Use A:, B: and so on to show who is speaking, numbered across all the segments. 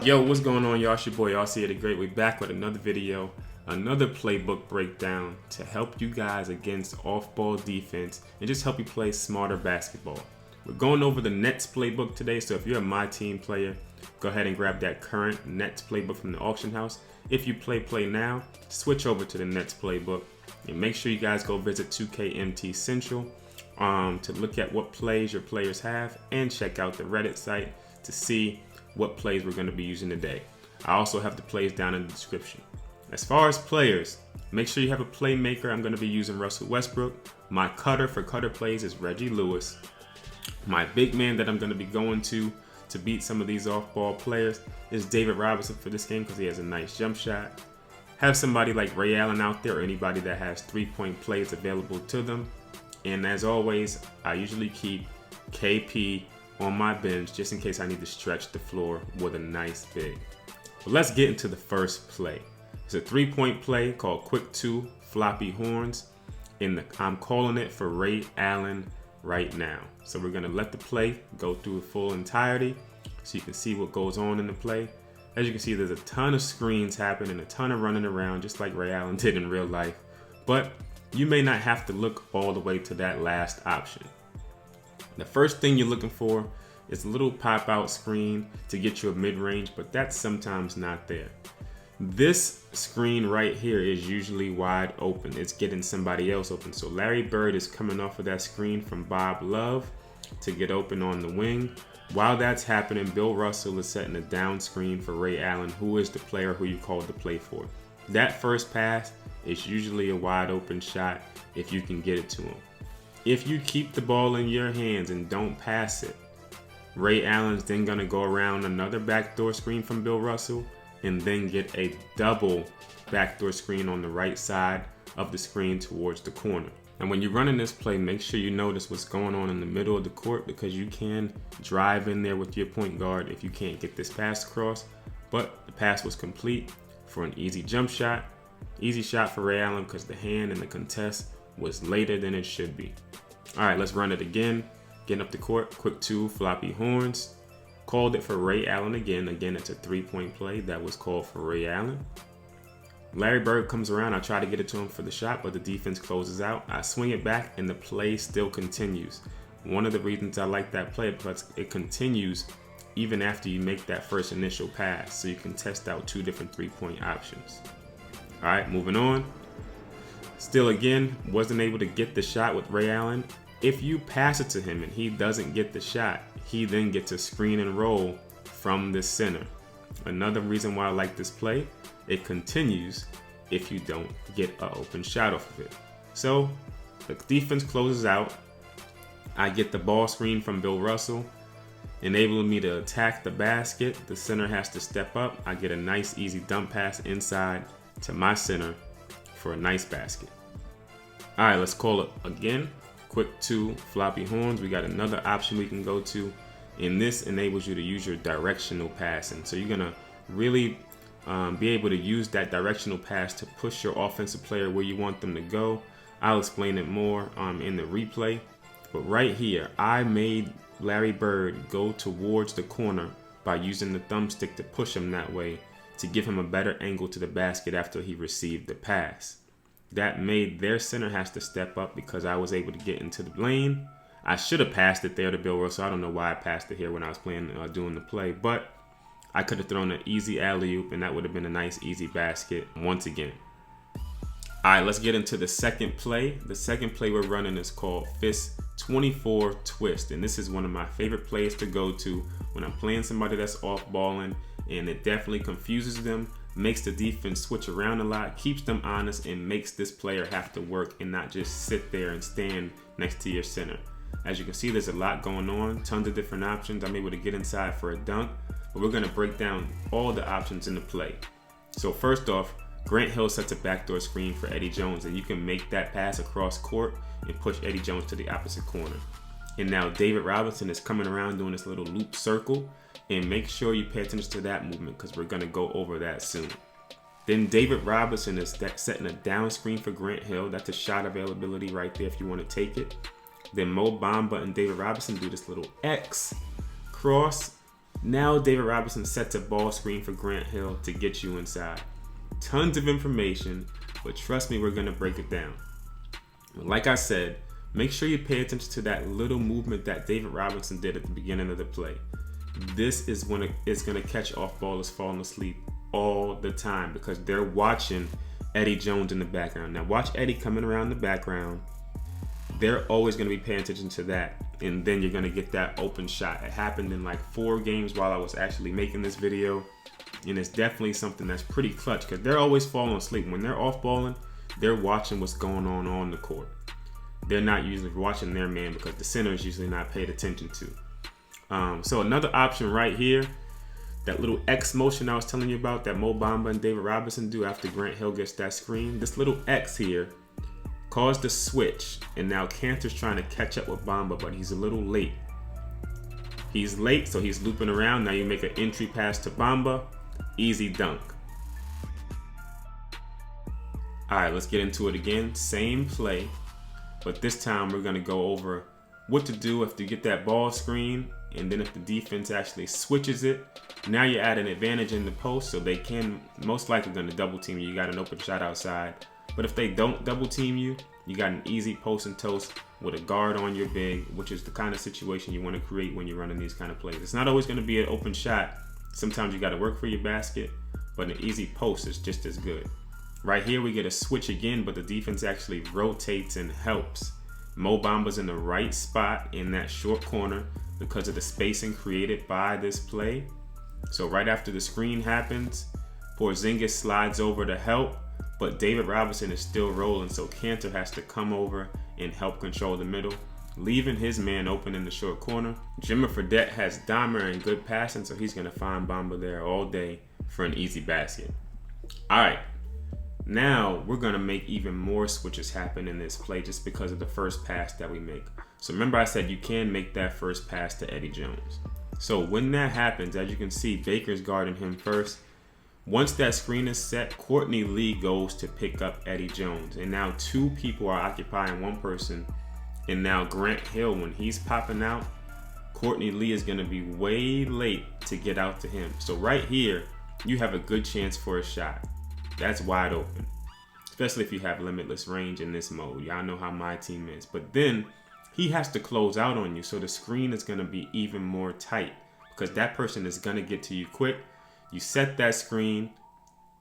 A: Yo, what's going on, y'all? It's your boy RC the Great. We back with another video, another playbook breakdown to help you guys against off-ball defense and just help you play smarter basketball. We're going over the Nets playbook today, so if you're a MyTeam player, go ahead and grab that current Nets playbook from the auction house. If you play now, switch over to the Nets playbook and make sure you guys go visit 2KMT Central to look at what plays your players have and check out the Reddit site to see what plays we're going to be using today. I also have the plays down in the description. As far as players, make sure you have a playmaker. I'm going to be using Russell Westbrook. My cutter for cutter plays is Reggie Lewis. My big man that I'm going to be going to beat some of these off-ball players is David Robinson for this game because he has a nice jump shot. Have somebody like Ray Allen out there or anybody that has three-point plays available to them. And as always, I usually keep KP on my bench just in case I need to stretch the floor with a nice big. But let's get into the first play. It's a three-point play called Quick 2 Floppy Horns. I'm calling it for Ray Allen right now. So we're going to let the play go through the full entirety so you can see what goes on in the play. As you can see, there's a ton of screens happening, a ton of running around just like Ray Allen did in real life. But you may not have to look all the way to that last option. The first thing you're looking for is a little pop-out screen to get you a mid-range, but that's sometimes not there. This screen right here is usually wide open. It's getting somebody else open. So Larry Bird is coming off of that screen from Bob Love to get open on the wing. While that's happening, Bill Russell is setting a down screen for Ray Allen, who is the player who you called to play for. That first pass is usually a wide open shot if you can get it to him. If you keep the ball in your hands and don't pass it, Ray Allen's then going to go around another backdoor screen from Bill Russell and then get a double backdoor screen on the right side of the screen towards the corner. And when you're running this play, make sure you notice what's going on in the middle of the court because you can drive in there with your point guard if you can't get this pass across. But the pass was complete for an easy jump shot. Easy shot for Ray Allen because the hand and the contest was later than it should be. All right, let's run it again. Getting up the court, Quick 2 Floppy Horns. Called it for Ray Allen again. Again, it's a three-point play that was called for Ray Allen. Larry Bird comes around. I try to get it to him for the shot, but the defense closes out. I swing it back, and the play still continues. One of the reasons I like that play because it continues even after you make that first initial pass, so you can test out two different three-point options. All right, moving on. Still again, wasn't able to get the shot with Ray Allen. If you pass it to him and he doesn't get the shot, he then gets a screen and roll from the center. Another reason why I like this play, it continues if you don't get an open shot off of it. So the defense closes out. I get the ball screen from Bill Russell, enabling me to attack the basket. The center has to step up. I get a nice easy dump pass inside to my center for a nice basket. All right, let's call it again. Quick 2 Floppy Horns. We got another option we can go to, and this enables you to use your directional passing. So you're gonna really be able to use that directional pass to push your offensive player where you want them to go. I'll explain it more in the replay, but right here I made Larry Bird go towards the corner by using the thumbstick to push him that way to give him a better angle to the basket after he received the pass. That made their center has to step up because I was able to get into the lane. I should have passed it there to Bill Russell. I don't know why I passed it here when I was playing doing the play, but I could have thrown an easy alley-oop and that would have been a nice easy basket once again. All right, let's get into the second play. The second play we're running is called Fist 24 Twist, and this is one of my favorite plays to go to when I'm playing somebody that's off balling, and it definitely confuses them, makes the defense switch around a lot, keeps them honest, and makes this player have to work and not just sit there and stand next to your center. As you can see, there's a lot going on, tons of different options. I'm able to get inside for a dunk, but we're going to break down all the options in the play. So first off, Grant Hill sets a backdoor screen for Eddie Jones, and you can make that pass across court and push Eddie Jones to the opposite corner. And now David Robinson is coming around doing this little loop circle, and make sure you pay attention to that movement because we're going to go over that soon. Then David Robinson is setting a down screen for Grant Hill. That's a shot availability right there if you want to take it. Then Mo Bamba and David Robinson do this little X cross Now David Robinson sets a ball screen for Grant Hill to get you inside. Tons of information, but trust me, we're going to break it down. Like I said, make sure you pay attention to that little movement that David Robinson did at the beginning of the play. This is when it's going to catch off-ballers falling asleep all the time because they're watching Eddie Jones in the background. Now watch Eddie coming around the background. They're always going to be paying attention to that. And then you're going to get that open shot. It happened in like 4 games while I was actually making this video. And it's definitely something that's pretty clutch because they're always falling asleep. When they're off balling, they're watching what's going on the court. They're not usually watching their man because the center is usually not paid attention to. So another option right here, that little X motion I was telling you about that Mo Bamba and David Robinson do after Grant Hill gets that screen. This little X here caused the switch, and now Cantor's trying to catch up with Bamba, but he's a little late. He's late, so he's looping around. Now you make an entry pass to Bamba. Easy dunk. All right, let's get into it again. Same play, but this time we're going to go over what to do if you get that ball screen, and then if the defense actually switches it. Now you're at an advantage in the post, so they can most likely going to double team you. You got an open shot outside. But if they don't double team you, you got an easy post and toast with a guard on your big, which is the kind of situation you want to create when you're running these kind of plays. It's not always going to be an open shot. Sometimes you got to work for your basket, but an easy post is just as good. Right here, we get a switch again, but the defense actually rotates and helps. Mo Bamba's in the right spot in that short corner because of the spacing created by this play. So right after the screen happens, Porzingis slides over to help, but David Robinson is still rolling, so Cantor has to come over and help control the middle, leaving his man open in the short corner. Jimmer Fredette has Dahmer and good passing, so he's going to find Bamba there all day for an easy basket. All right, now we're going to make even more switches happen in this play just because of the first pass that we make. So remember I said you can make that first pass to Eddie Jones. So when that happens, as you can see, Baker's guarding him first. Once that screen is set, Courtney Lee goes to pick up Eddie Jones. And now 2 people are occupying 1 person. And now Grant Hill, when he's popping out, Courtney Lee is going to be way late to get out to him. So right here, you have a good chance for a shot. That's wide open, especially if you have limitless range in this mode. Y'all know how MyTeam is. But then he has to close out on you. So the screen is going to be even more tight because that person is going to get to you quick. You set that screen.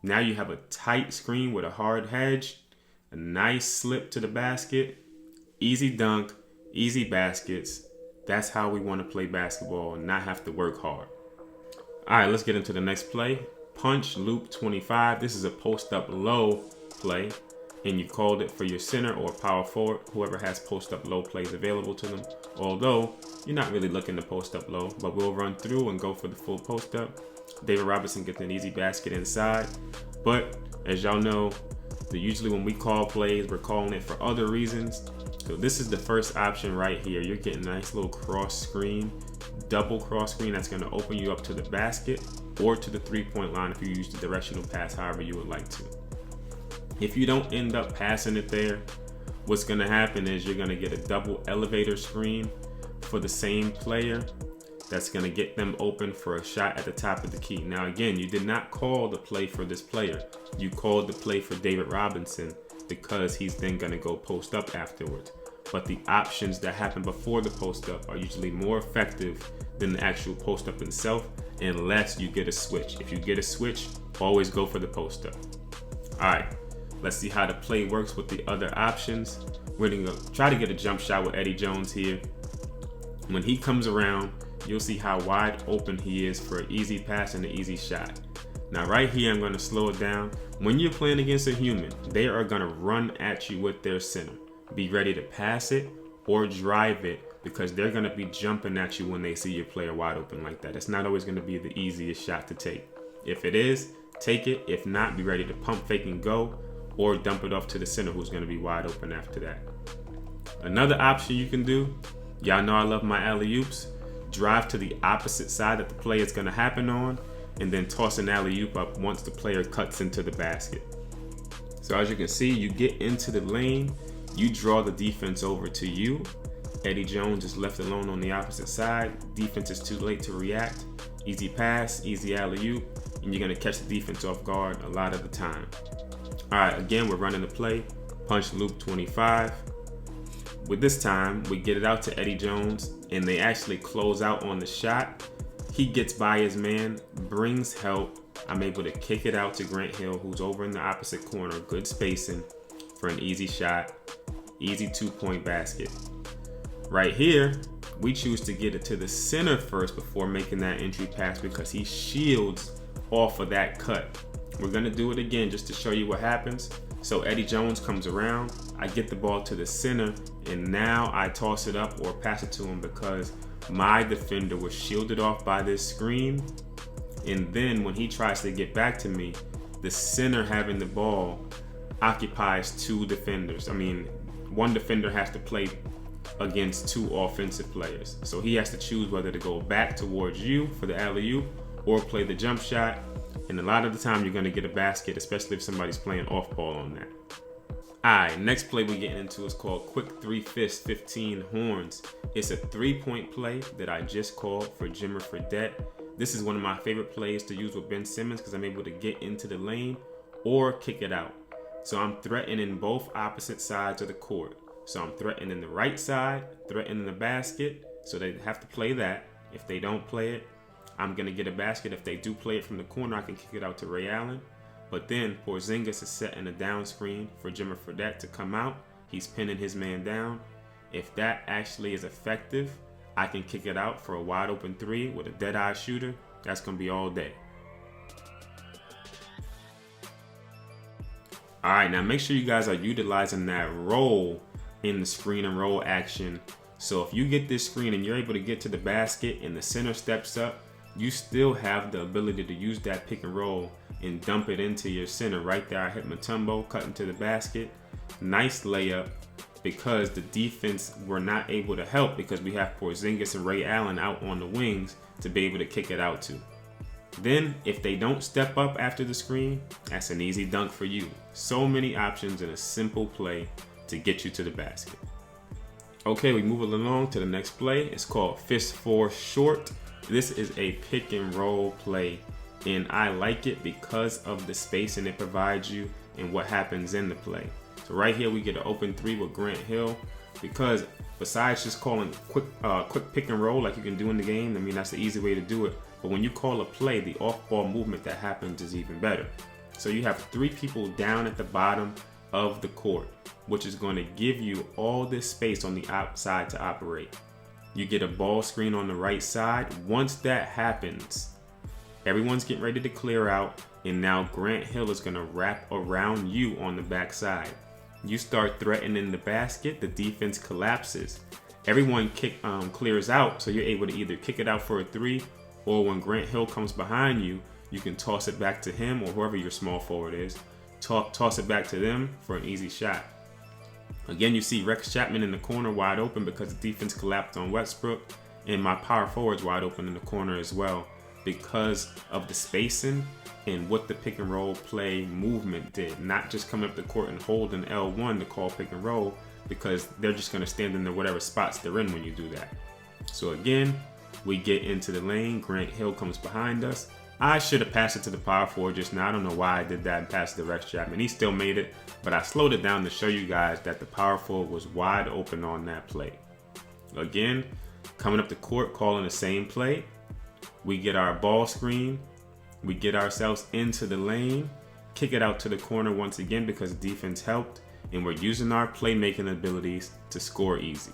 A: Now you have a tight screen with a hard hedge, a nice slip to the basket, easy dunk, easy baskets. That's how we want to play basketball and not have to work hard. All right, let's get into the next play. Punch loop 25. This is a post up low play, and you called it for your center or power forward, whoever has post up low plays available to them. Although you're not really looking to post up low, but we'll run through and go for the full post up. David Robinson gets an easy basket inside. But as y'all know, usually when we call plays, we're calling it for other reasons. So this is the first option right here. You're getting a nice little cross screen, double cross screen that's going to open you up to the basket or to the 3-point line if you use the directional pass however you would like to. If you don't end up passing it there, what's going to happen is you're going to get a double elevator screen for the same player. That's going to get them open for a shot at the top of the key. Now again, you did not call the play for this player. You called the play for David Robinson because he's then going to go post up afterwards. But the options that happen before the post up are usually more effective than the actual post up itself unless you get a switch. If you get a switch, always go for the post up. All right, let's see how the play works with the other options. We're going to try to get a jump shot with Eddie Jones here. When he comes around, you'll see how wide open he is for an easy pass and an easy shot. Now right here, I'm going to slow it down. When you're playing against a human, they are going to run at you with their center. Be ready to pass it or drive it because they're going to be jumping at you when they see your player wide open like that. It's not always going to be the easiest shot to take. If it is, take it. If not, be ready to pump fake and go or dump it off to the center who's going to be wide open after that. Another option you can do, y'all know I love my alley-oops. Drive to the opposite side that the play is going to happen on, and then toss an alley-oop up once the player cuts into the basket. So as you can see, you get into the lane, you draw the defense over to you. Eddie Jones is left alone on the opposite side. Defense is too late to react. Easy pass, easy alley-oop, and you're gonna catch the defense off guard a lot of the time. All right, again, we're running the play, punch loop 25. With this time, we get it out to Eddie Jones, and they actually close out on the shot. He gets by his man, brings help. I'm able to kick it out to Grant Hill, who's over in the opposite corner. Good spacing for an easy shot. Easy 2-point basket. Right here, we choose to get it to the center first before making that entry pass because he shields off of that cut. We're gonna do it again just to show you what happens. So Eddie Jones comes around, I get the ball to the center, and now I toss it up or pass it to him because my defender was shielded off by this screen. And then when he tries to get back to me, the center having the ball occupies two defenders. I mean, one defender has to play against two offensive players. So he has to choose whether to go back towards you for the alley-oop or play the jump shot. And a lot of the time you're gonna get a basket, especially if somebody's playing off ball on that. All right, next play we're getting into is called Quick 3 Fists 15 Horns. It's a 3-point play that I just called for Jimmer Fredette. This is one of my favorite plays to use with Ben Simmons because I'm able to get into the lane or kick it out. So I'm threatening both opposite sides of the court. So I'm threatening the right side, threatening the basket. So they have to play that. If they don't play it, I'm gonna get a basket. If they do play it from the corner, I can kick it out to Ray Allen. But then Porzingis is setting a down screen for Jimmer Fredette to come out. He's pinning his man down. If that actually is effective, I can kick it out for a wide open 3 with a dead eye shooter. That's gonna be all day. All right, now make sure you guys are utilizing that roll in the screen and roll action. So if you get this screen and you're able to get to the basket and the center steps up, you still have the ability to use that pick and roll and dump it into your center. Right there, I hit Mutombo, cut into the basket. Nice layup because the defense were not able to help because we have Porzingis and Ray Allen out on the wings to be able to kick it out to. Then, if they don't step up after the screen, that's an easy dunk for you. So many options in a simple play to get you to the basket. Okay, we move along to the next play. It's called Fist 4 Short. This is a pick and roll play, and I like it because of the spacing it provides you and what happens in the play. So right here, we get an open 3 with Grant Hill because besides just calling quick pick and roll like you can do in the game, I mean, that's the easy way to do it. But when you call a play, the off-ball movement that happens is even better. So you have 3 people down at the bottom of the court, which is going to give you all this space on the outside to operate. You get a ball screen on the right side. Once that happens, everyone's getting ready to clear out, and now Grant Hill is going to wrap around you on the backside. You start threatening the basket, the defense collapses. Everyone clears out, so you're able to either kick it out for a 3, or when Grant Hill comes behind you, you can toss it back to him or whoever your small forward is. Toss it back to them for an easy shot. Again, you see Rex Chapman in the corner wide open because the defense collapsed on Westbrook, and my power forward's wide open in the corner as well because of the spacing and what the pick and roll play movement did. Not just coming up the court and holding L1 to call pick and roll because they're just going to stand in whatever spots they're in when you do that. So again, we get into the lane. Grant Hill comes behind us. I should have passed it to the power forward just now. I don't know why I did that and passed it to Rex Chapman. He still made it, but I slowed it down to show you guys that the power forward was wide open on that play. Again, coming up the court, calling the same play. We get our ball screen. We get ourselves into the lane, kick it out to the corner once again because defense helped, and we're using our playmaking abilities to score easy.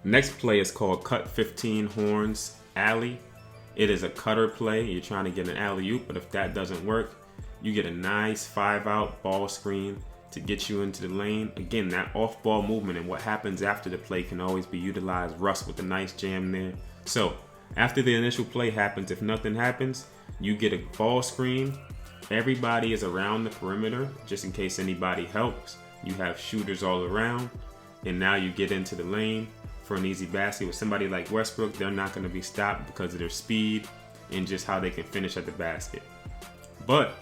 A: Next play is called Cut 15 Horns Alley. It is a cutter play. You're trying to get an alley-oop, but if that doesn't work, you get a nice 5-out ball screen to get you into the lane. Again, that off-ball movement and what happens after the play can always be utilized. Russ with a nice jam there. So after the initial play happens, if nothing happens, you get a ball screen. Everybody is around the perimeter just in case anybody helps. You have shooters all around, and now you get into the lane for an easy basket. With somebody like Westbrook, they're not going to be stopped because of their speed and just how they can finish at the basket. But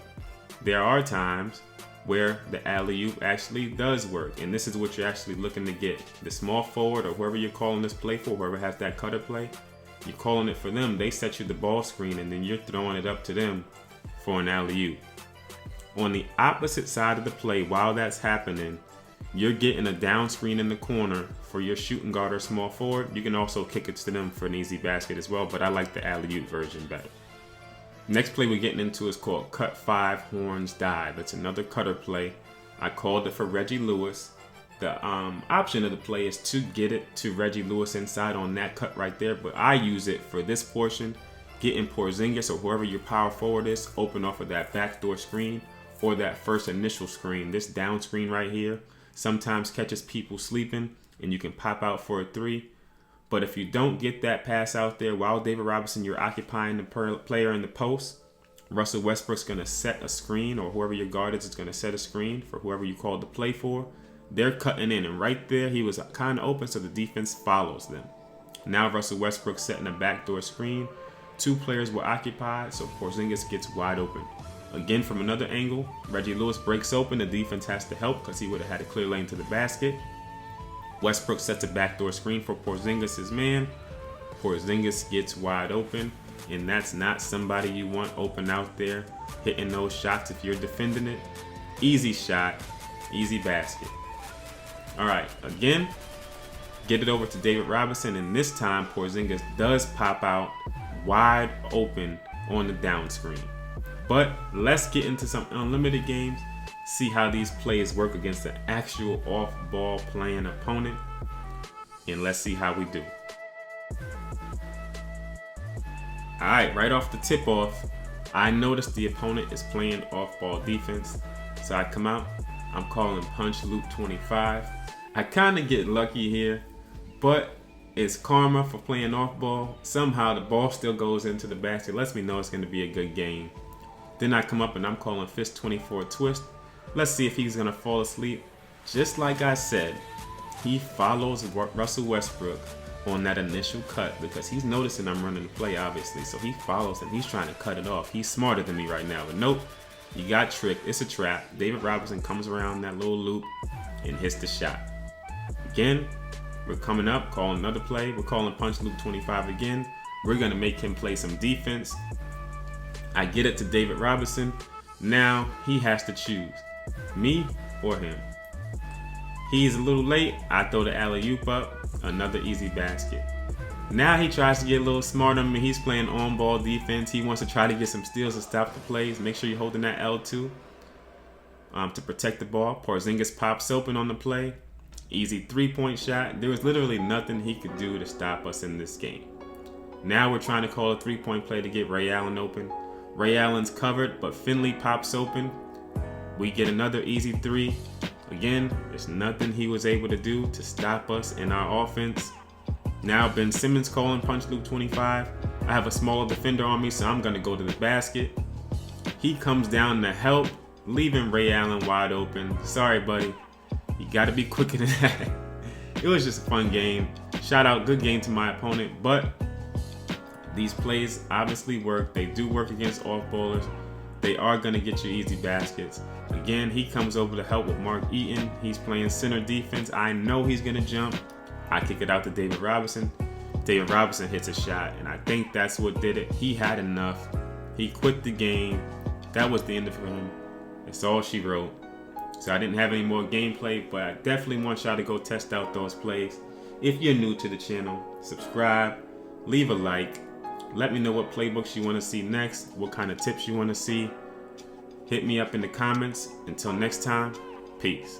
A: there are times where the alley-oop actually does work, and this is what you're actually looking to get. The small forward or whoever you're calling this play for, whoever has that cutter play, You're calling it for them. They set you the ball screen, and then you're throwing it up to them for an alley-oop. On the opposite side of the play, while that's happening, you're getting a down screen in the corner for your shooting guard or small forward. You can also kick it to them for an easy basket as well, but I like the alley-oop version better. Next play we're getting into is called Cut 5 Horns Dive. It's another cutter play. I called it for Reggie Lewis. The option of the play is to get it to Reggie Lewis inside on that cut right there, but I use it for this portion, getting Porzingis or whoever your power forward is open off of that backdoor screen or that first initial screen. This down screen right here sometimes catches people sleeping and you can pop out for a three. But if you don't get that pass out there while David Robinson, you're occupying the player in the post, Russell Westbrook's going to set a screen, or whoever your guard is going to set a screen for whoever you called the play for. They're cutting in, and right there he was kind of open, so the defense follows them. Now Russell Westbrook setting a backdoor screen. 2 players were occupied, so Porzingis gets wide open. Again, from another angle, Reggie Lewis breaks open. The defense has to help because he would have had a clear lane to the basket. Westbrook sets a backdoor screen for Porzingis' man. Porzingis gets wide open, and that's not somebody you want open out there hitting those shots if you're defending it. Easy shot, easy basket. All right, again, get it over to David Robinson, and this time Porzingis does pop out wide open on the down screen. But let's get into some unlimited games, see how these plays work against an actual off-ball playing opponent, and let's see how we do. All right, right off the tip-off, I noticed the opponent is playing off-ball defense, so I come out, I'm calling punch loop 25. I kind of get lucky here, but it's karma for playing off-ball. Somehow the ball still goes into the basket, lets me know it's going to be a good game. Then I come up and I'm calling fist 24 twist. Let's see if he's going to fall asleep. Just like I said, he follows Russell Westbrook on that initial cut because he's noticing I'm running the play, obviously. So he follows him. He's trying to cut it off. He's smarter than me right now. But nope, you got tricked. It's a trap. David Robinson comes around that little loop and hits the shot. Again, we're coming up, calling another play. We're calling punch loop 25 again. We're going to make him play some defense. I get it to David Robinson. Now he has to choose me or him. He's a little late. I throw the alley-oop up. Another easy basket. Now he tries to get a little smarter. I mean, he's playing on-ball defense. He wants to try to get some steals to stop the plays. Make sure you're holding that L2 to protect the ball. Porzingis pops open on the play. Easy three-point shot. There was literally nothing he could do to stop us in this game. Now we're trying to call a three-point play to get Ray Allen open. Ray Allen's covered, but Finley pops open. We get another easy three. Again, there's nothing he was able to do to stop us in our offense. Now Ben Simmons calling punch loop 25. I have a smaller defender on me, so I'm going to go to the basket. He comes down to help, leaving Ray Allen wide open. Sorry, buddy. You got to be quicker than that. It was just a fun game. Shout out, good game to my opponent, but these plays obviously work. They do work against off-ballers. They are going to get you easy baskets. Again, he comes over to help with Mark Eaton. He's playing center defense. I know he's going to jump. I kick it out to David Robinson. David Robinson hits a shot, and I think that's what did it. He had enough. He quit the game. That was the end of him. That's all she wrote. So I didn't have any more gameplay, but I definitely want y'all to go test out those plays. If you're new to the channel, subscribe, leave a like. Let me know what playbooks you want to see next, what kind of tips you want to see. Hit me up in the comments. Until next time, peace.